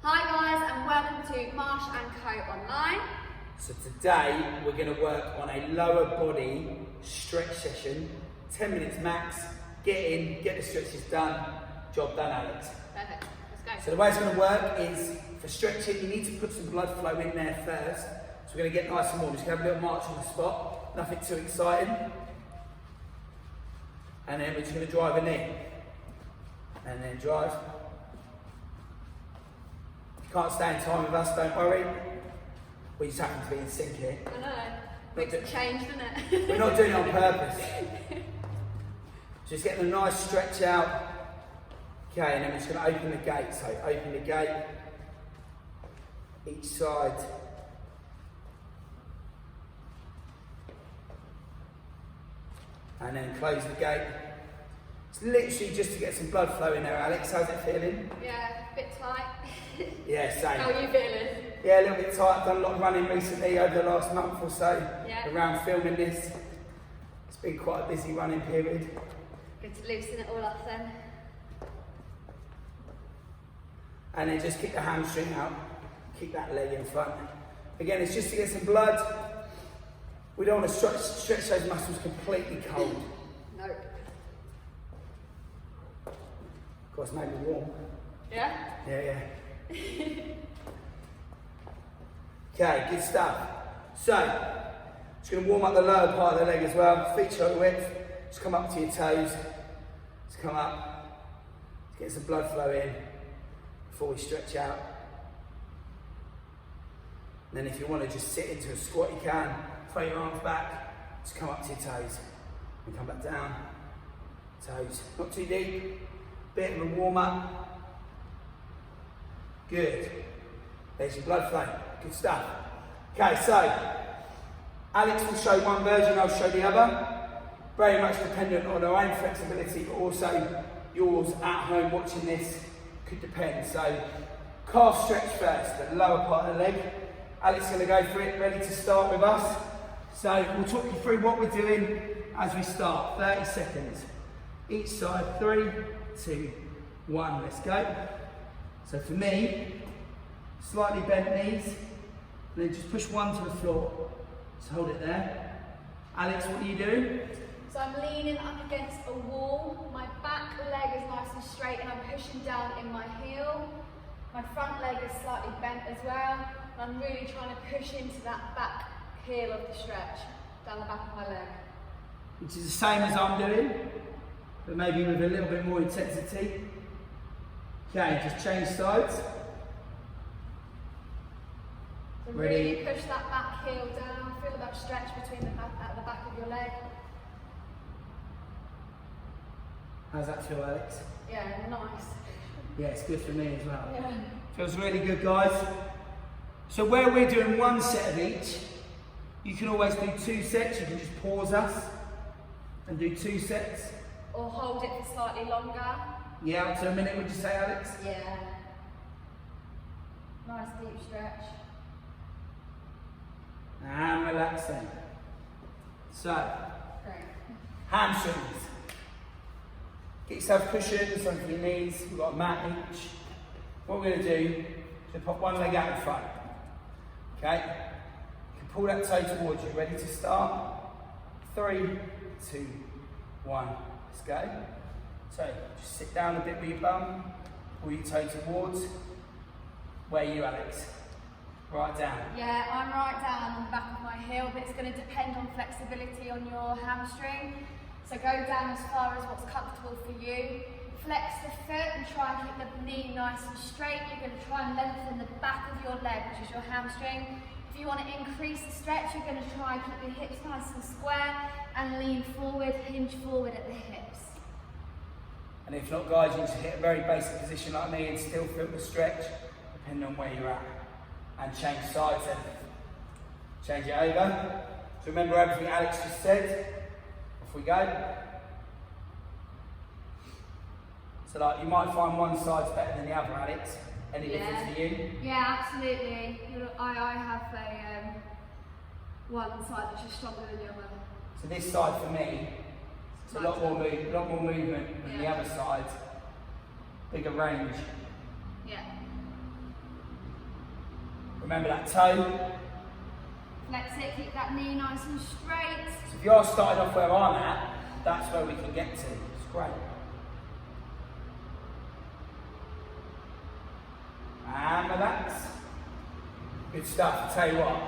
Hi guys, and welcome to Marsh and Coe Online. So today we're going to work on a lower body stretch session, 10 minutes max. Get in, get the stretches done, job done, Alex. Perfect, let's go. So the way it's going to work is, for stretching, you need to put some blood flow in there first. So we're going to get nice and warm, just going to have a little march on the spot, nothing too exciting. And then we're just going to drive a knee. And then drive. You can't stay in time with us, don't worry. We just happen to be in sync here. I know, makes it change, doesn't it? We're not doing it on purpose. Just getting a nice stretch out. Okay, and then we're just going to open the gate. So open the gate, each side. And then close the gate. It's literally just to get some blood flow in there, Alex. How's it feeling? Yeah, a bit tight. Yeah, same. How are you feeling? Yeah, a little bit tight. I've done a lot of running recently over the last month or so around filming this. It's been quite a busy running period. Good to loosen it all up then. And then just kick the hamstring out, kick that leg in front. Again, it's just to get some blood. We don't want to stretch those muscles completely cold. Nope. Of course, maybe warm. Yeah? Yeah. Okay, good stuff. So, just going to warm up the lower part of the leg as well. Feet shoulder width. Just come up to your toes. Just come up. Get some blood flow in before we stretch out. And then if you want to just sit into a squat, you can. Throw your arms back. Just come up to your toes. And come back down. Toes. Not too deep. Bit of a warm up. Good. There's your blood flow. Good stuff. Okay, so Alex will show one version, I'll show the other. Very much dependent on our own flexibility, but also yours at home watching this could depend. So calf stretch first, the lower part of the leg. Alex is going to go for it, ready to start with us. So we'll talk you through what we're doing as we start. 30 seconds. Each side, 3, 2, 1, let's go. So for me, slightly bent knees, and then just push one to the floor. Just hold it there. Alex, what are you doing? So I'm leaning up against a wall. My back leg is nice and straight and I'm pushing down in my heel. My front leg is slightly bent as well. And I'm really trying to push into that back heel of the stretch, down the back of my leg. Which is the same as I'm doing, but maybe with a little bit more intensity. Okay, just change sides. So really push that back heel down, feel that stretch between the back of your leg. How's that feel, Alex? Yeah, nice. Yeah, it's good for me as well. Yeah. Feels really good, guys. So where we're doing one set of each, you can always do 2 sets. You can just pause us and do 2 sets. Or hold it for slightly longer. Yeah, up to a minute, would you say, Alex? Yeah. Nice deep stretch. And relaxing. So, Great. hamstrings. Get yourself cushions under your knees. We've got a mat each. What we're going to do is pop one leg out in front. Okay? You can pull that toe towards you. Ready to start? 3, 2, 1. Let's go. So, just sit down a bit with your bum. Pull your toe towards. Where are you, Alex? Right down. Yeah, I'm right down on the back of my heel, but it's going to depend on flexibility on your hamstring. So go down as far as what's comfortable for you. Flex the foot and try and keep the knee nice and straight. You're going to try and lengthen the back of your leg, which is your hamstring. If you want to increase the stretch, you're going to try and keep your hips nice and square and lean forward, hinge forward at the hips. And if not, guys, you just hit a very basic position like me and still feel the stretch, depending on where you're at. And change sides then. Change it over. So remember everything Alex just said. Off we go. So like, you might find one side's better than the other, Alex. Any difference for you? Yeah, absolutely. I have one side which is stronger than the other. So this side for me, it's a lot more movement than the other side. Bigger range. Yeah. Remember that toe. Flex it, keep that knee nice and straight. So if you are starting off where I'm at, that's where we can get to. It's great. And relax. Good stuff. I tell you what,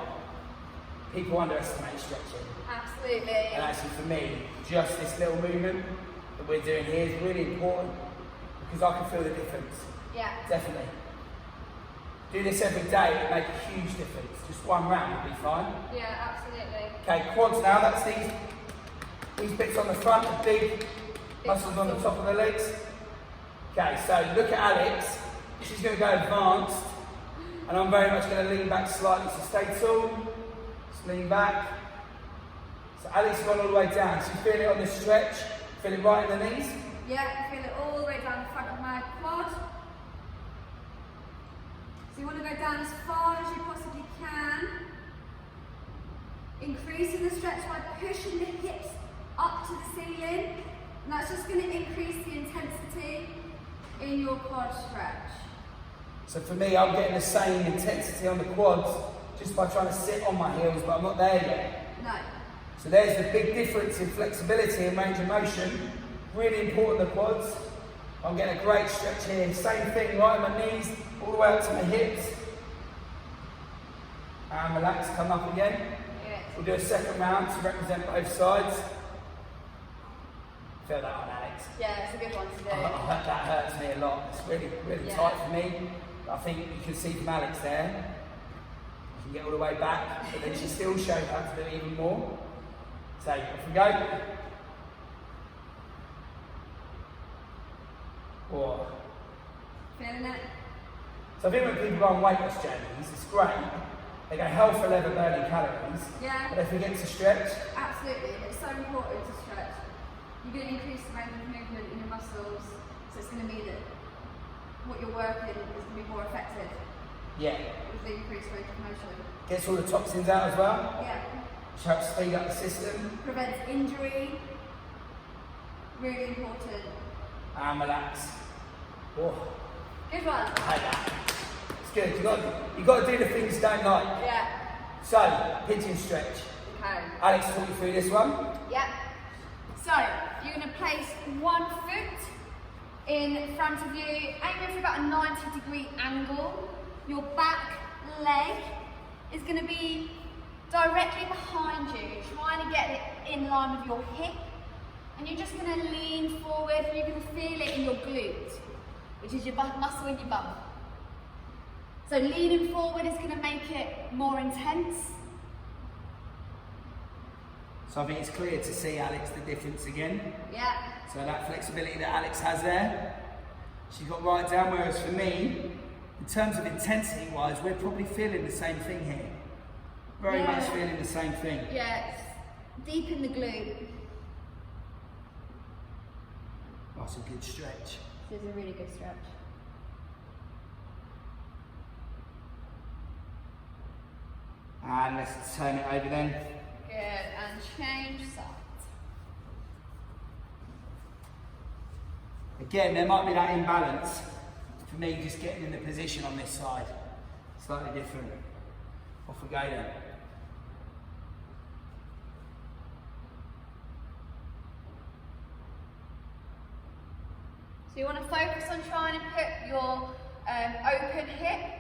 people underestimate stretching. Absolutely. And actually for me, just this little movement that we're doing here is really important because I can feel the difference. Yeah. Definitely. Do this every day, it'll make a huge difference. Just one round will be fine. Yeah, absolutely. Okay, quads now, that's these bits on the front, the big muscles on the top of the legs. Okay, so look at Alex. She's going to go advanced, and I'm very much going to lean back slightly. So stay tall, just lean back. So Alex has gone all the way down. So you feel it on the stretch, feel it right in the knees? Yeah, feel it all the way down the front of my quad. So you want to go down as far as you possibly can. Increasing the stretch by pushing the hips up to the ceiling. And that's just going to increase the intensity in your quad stretch. So for me, I'm getting the same intensity on the quads just by trying to sit on my heels, but I'm not there yet. No. So there's the big difference in flexibility and range of motion. Really important, the quads. I'm getting a great stretch here. Same thing, right on my knees, all the way up to my hips. And relax, come up again. Yes. We'll do a second round to represent both sides. Feel that on, Alex? Yeah, it's a good one to do. That hurts me a lot. It's really, really tight for me. I think you can see from Alex there. You can get all the way back, but then she still showed how to do it even more. So, off we go. Whoa. Feeling it? So I think when people go on weight loss journeys, it's great. They go hell for leather burning calories. Yeah. But they forget to stretch. Absolutely. It's so important to stretch. You're going to increase the range of movement in your muscles, so it's going to mean that what you're working is going to be more effective. Yeah. With the increased range of motion. Gets all the toxins out as well. Yeah. Which helps speed up the system. Prevents injury. Really important. And relax. Whoa. Good one. I like that. It's good. You've got to do the things you don't like. Yeah. So, pigeon stretch. Okay. Alex, talk you through this one. Yeah. So, you're going to place one foot in front of you, aiming for about a 90-degree angle. Your back leg is going to be directly behind you, trying to get it in line with your hip. And you're just going to lean forward, and you're going to feel it in your glute, which is your muscle in your bum. So leaning forward is going to make it more intense. So I think it's clear to see, Alex, the difference again. Yeah. So that flexibility that Alex has there, she's got right down, whereas for me, in terms of intensity-wise, we're probably feeling the same thing here. Very much feeling the same thing. Yes. Deep in the glute. That's a good stretch. This is a really good stretch. And let's turn it over then. Good, and change sides. Again, there might be that imbalance. For me, just getting in the position on this side. Slightly different. Off we go then. So you want to focus on trying to put your open hip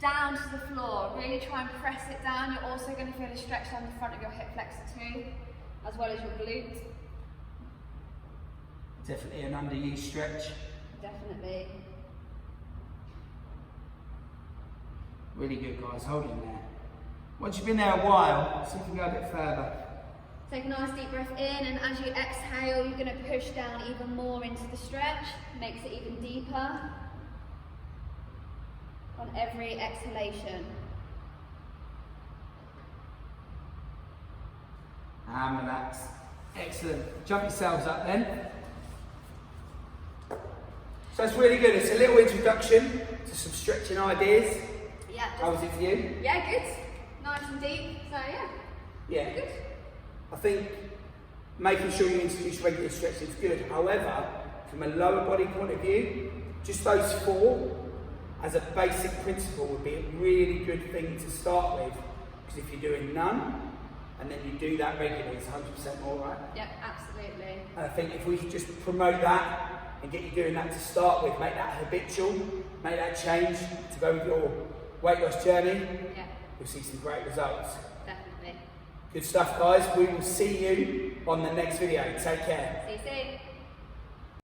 down to the floor. Really try and press it down. You're also going to feel a stretch down the front of your hip flexor too, as well as your glute. Definitely an underused stretch. Definitely. Really good, guys. Hold in there. Once you've been there a while, see if you can go a bit further. Take a nice deep breath in, and as you exhale, you're going to push down even more into the stretch. Makes it even deeper on every exhalation. And relax. Excellent. Jump yourselves up then. So it's really good. It's a little introduction to some stretching ideas. Yeah. How was it for you? Yeah, good. Nice and deep. So yeah. Yeah. Good. I think making sure you introduce regular stretching is good. However, from a lower body point of view, just those 4 as a basic principle would be a really good thing to start with, because if you're doing none and then you do that regularly, it's 100% more, right? Yep, absolutely. And I think if we could just promote that and get you doing that to start with, make that habitual, make that change to go with your weight loss journey, Yeah, you'll see some great results. definitely. Good stuff, guys. We will see you on the next video. Take care. See you soon.